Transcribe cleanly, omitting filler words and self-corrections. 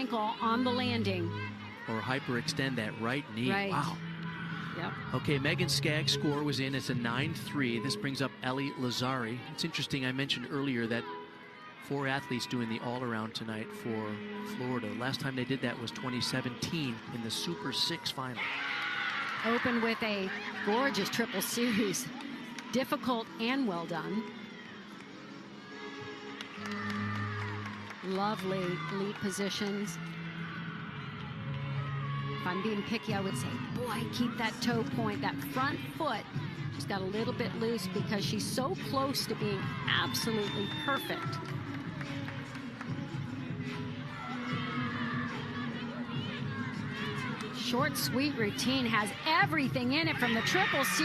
ankle on the landing. Or hyperextend that right knee. Right. Wow. Yep. Okay, Megan Skaggs' score was in. It's a 9-3. This brings up Ellie Lazzari. It's interesting, I mentioned earlier that 4 athletes doing the all-around tonight for Florida. Last time they did that was 2017 in the Super 6 final. Opened with a gorgeous triple series. Difficult and well done. Lovely lead positions. If I'm being picky, I would say, boy, keep that toe point, that front foot. She's got a little bit loose because she's so close to being absolutely perfect. Short, sweet routine has everything in it from the triple C.